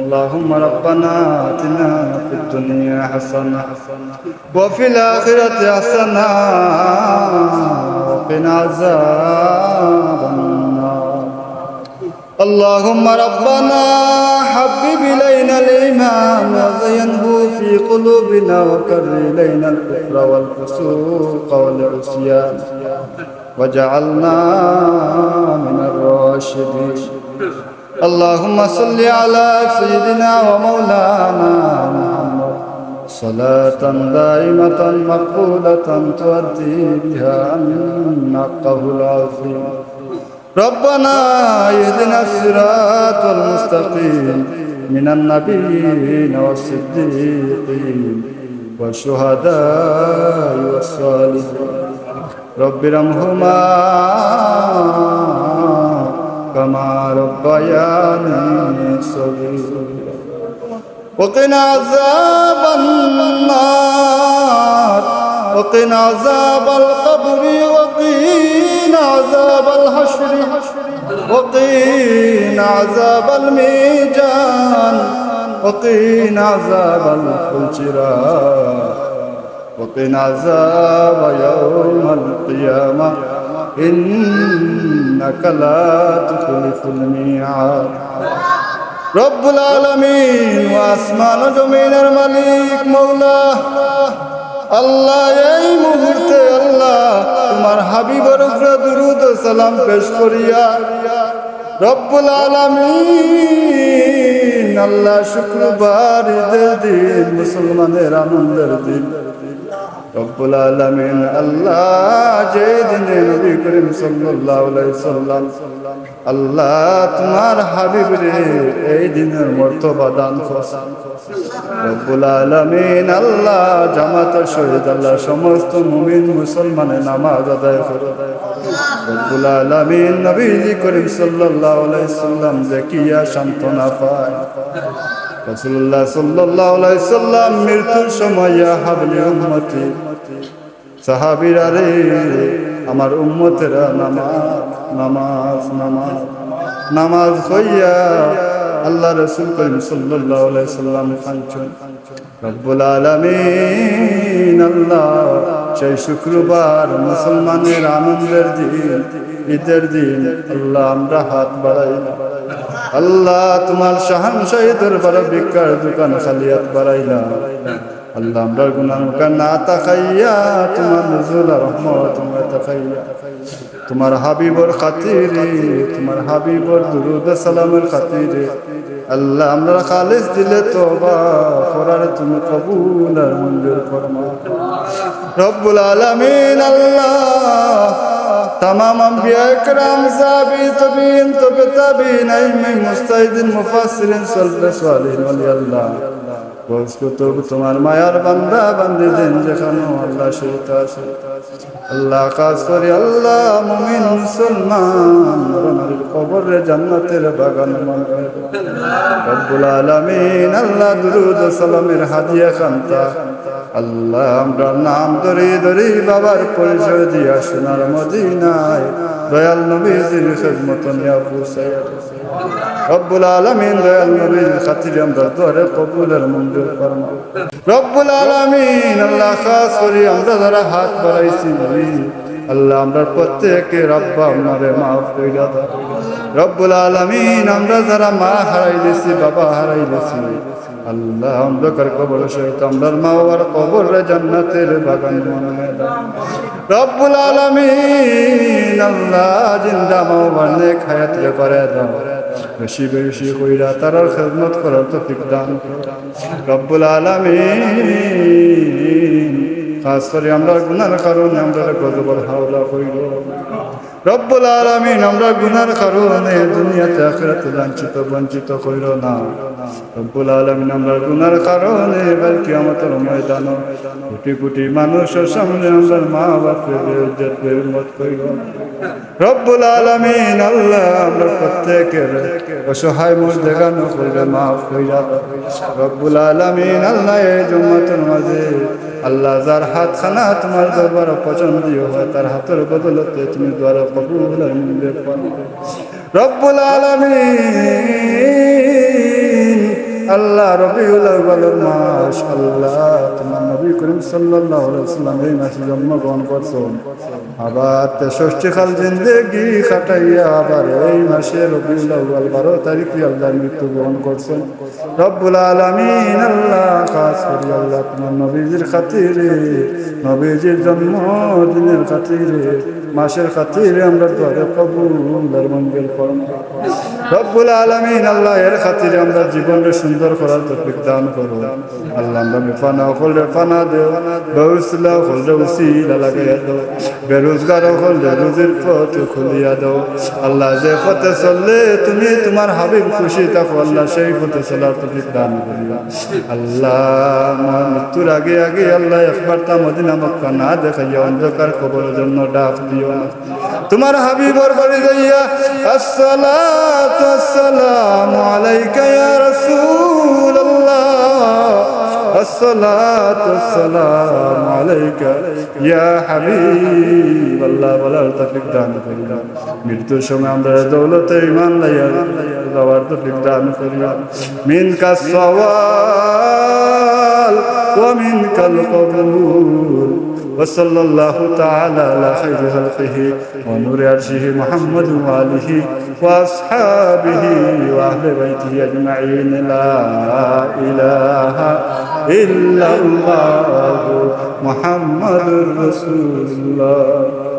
اللهم ربنا آتنا في الدنيا حسنة وفي الآخرة حسنة وقنا عذاب النار. اللهم ربنا حبب إلينا الإيمان وزينه في قلوبنا وكره إلينا الكفر والفسوق والعصيان وجعلنا من الراشدين. اللهم صل على سيدنا ومولانا محمد صلاة دائمة مقبولة تؤدي بها عنا حقه العظيم. ربنا اهدنا الصراط المستقيم من النبيين والصديقين والشهداء والصالحين. رب ارحمهما كما ربياني صغيرا وقنا عذاب النار وقنا عذاب القبر وقنا عذاب الحشر وقنا عذاب الميزان وقنا عذاب الفجر وقنا عذاب يوم القيامة إنك لا تخلف الميعاد. رب العالمين واسمان জমিনের মালিক মওলা আল্লাহ, এই মুহূর্তে আল্লাহ তোমার হাবিবের উপরে দুরূদ ও সালাম পেশ করিয়া রব্বুল আলামিন আল্লাহ শুক্রবার ঈদের দিন, মুসলমানের আনন্দের দিন, রব্বুল আলামিন আল্লাহ যে দিনে নবী করিম সাল্লাল্লাহু আলাইহি সাল্লাম আল্লাহ তোমার হাবিবরে এই দিনের মর্তবা দান করছেন। রব্বুল আলামিন আল্লাহ জামাতের সহিত আল্লাহ সমস্ত মুমিন মুসলমানের নামাজ আদায় করে রব্বুল আলামিন নবী করিম সাল্লাল্লাহু আলাইহি সাল্লাম দেখিয়া সান্ত্বনা পায়। রাসূলুল্লাহ সাল্লাল্লাহু আলাইহি সাল্লাম মৃত্যুর সময় ইয়া হাবলি উম্মতি, সাহাবীরা রে আমার উম্মতেরা নামাজ নামাজ নামাজ নামাজ হইয়া আল্লাহ রাসূল করিম সাল্লাল্লাহু আলাইহি সাল্লাম কাঁদছেন। রব্বুল আলামিন আল্লাহ সেই শুক্রবার মুসলমানের আনন্দের দিন, ঈদের দিন আল্লাহ আমরা হাত বাড়াইলাম আল্লাহ তোমার শাহানশাহী দরবারে ভিক্ষার দোকান খালি হাত বাড়াইলাম আল্লাহ আমরা গুনাহ না তাকাইয়া তোমার নজরুল রহমত তোমরা তাকাইয়া তোমার হাবিবর খাতিরে, তোমার হাবিবর দুরূদ সালামের খাতিরে আল্লাহ আমরা খালিস দিলে তওবা করার তুমি কবুল আর মঞ্জুর ফরমাও। রব্বুল আলামিন আল্লাহ तमाम अंबिया इकराम साहबी तबीन तबे ताबीन आइम्मे मुस्ताहिदीन मुफस्सिरीन सल्लल्लाहु सालिहीन वली अल्लाह रोज को तो তোমার মায়ার বান্দা বান্দীদের যেখানে আল্লাহ শহীদ আছে আল্লাহ খাস করে আল্লাহ মুমিন মুসলমান ওনার কবরে জান্নাতের বাগান বানায় রব্বুল আলামিন আল্লাহ দুরূদ ও সালামের হাদিয়া খান্তা আল্লাহ আমরা নাম ধরে ধরে বাবার পরিচয় দিয়া সোনার মদিনায় দয়াল নবীজির খিদমত নিয়া পৌঁছায় রব্বুল আলামিন দয়াল নবীর খাতিরে আমরা দোয়া কবুলের মঞ্জুর ফরমাও। রব্বুল আলামিন আল্লাহ খাস করে আমরা যারা হাত বাড়াইছি আল্লাহ আমরা প্রত্যেকে রব্বা আমারে মাফ কইরা দাও। রব্বুল আলামিন আমরা যারা মা হারাইছি বাবা হারাইছি আল্লাহ আমরা কার কবর সহিত আমরার মা বাবার কবরে জান্নাতের বাগান বানায় দাও। রব্বুল আলামিন আল্লাহ জিন্দা মা বাবার নেক হায়াত করে দাও, বেশি বেশি কইরা তারার খিদমত করার তৌফিক দান করো। রব্বুল আলামিন খাস করে আমরা গুনার কারণে আমরা গজবর হাওলা কইল রব্বুল আলামিন আমরা গুনার কারণে দুনিয়াতে আখিরাতে লাঞ্ছিত বঞ্চিত কইর না। রব্বুল আলামিন আমরা গুনার কারণে কাল কিয়ামতের ময়দানে কোটি কোটি মানুষের সামনে আমরা মা বাপের ইজ্জত বেইজ্জত কইর। রব্বুল আলামিন আল্লাহ আমরা প্রত্যেকের অসহায় মুর্দেগানো কইরা মাফ কইরা দাও। রব্বুল আলামিন আল্লাহ এই জুম্মাতের মাঝে আল্লাহ যার হাত খানা তোমার দরবার পছন্দীয় হয় তার হাতের বদলতে তুমি দোয়া কবুল আর মঞ্জুর ফরমাও। রব্বুল আলামিন আল্লাহ রবিউল আউয়ালের মাস আল্লাহ তোমার নবী করিম সাল্লাল্লাহু আলাইহি ওয়াসাল্লাম এই মাসে জন্মগ্রহণ করছেন আবার 63 সাল জিন্দেগি কাটাইয়া আবার এই মাসে রবিউল আউয়াল 12 তারিখে আল্লাহ মৃত্যুবরণ করছেন রব্বুল আলামিন আল্লাহ খাস করে আল্লাহ তোমার নবীজির খাতিরে নবীজির জন্মদিনের খাতিরে মাসের খাতিরে আমরা দোয়া কবুল আর মঞ্জুর করুন রব্বুল আলামিন আল্লাহ এর খাতিরে আমরা জীবনকে সুন্দর করার তৌফিক দান করুন আল্লাহ আমরা ফানা হলে ফানা দেও বেউসলা হলে উসিলা লাগাইয়া দাও বেরোজগার হলে রুজির পথ খুলিয়া দাও আল্লাহ যে পথে চললে তুমি তোমার হাবিব খুশি থাকো আল্লাহ সেই পথে চলার তৌফিক দান করিও আল্লাহ আমার মৃত্যুর আগে আগে আল্লাহ একবার তা মদিনা মক্কা না দেখাইয়া অন্ধকার কবরের জন্য ডাক দিও না তোমার হাবিবর বাড়ি যাইয়া আসসালাতু আসসালামু আলাইকা ইয়া রাসূলুল্লাহ আসসালাতু আসসালামু আলাইকা ইয়া হাবিবাল্লাহ বলার তৌফিক দান করিও মৃত্যুর সময় আমরা দৌলতে ঈমান লইয়া যাওয়ার তৌফিক দান করিও মিনকা সওয়াল ওয়া মিনকাল কবুল وصلى الله تعالى على خير خلقه ونور عرشه محمد وآله وأصحابه وأهل بيته أجمعين لا إله إلا الله محمد رسول الله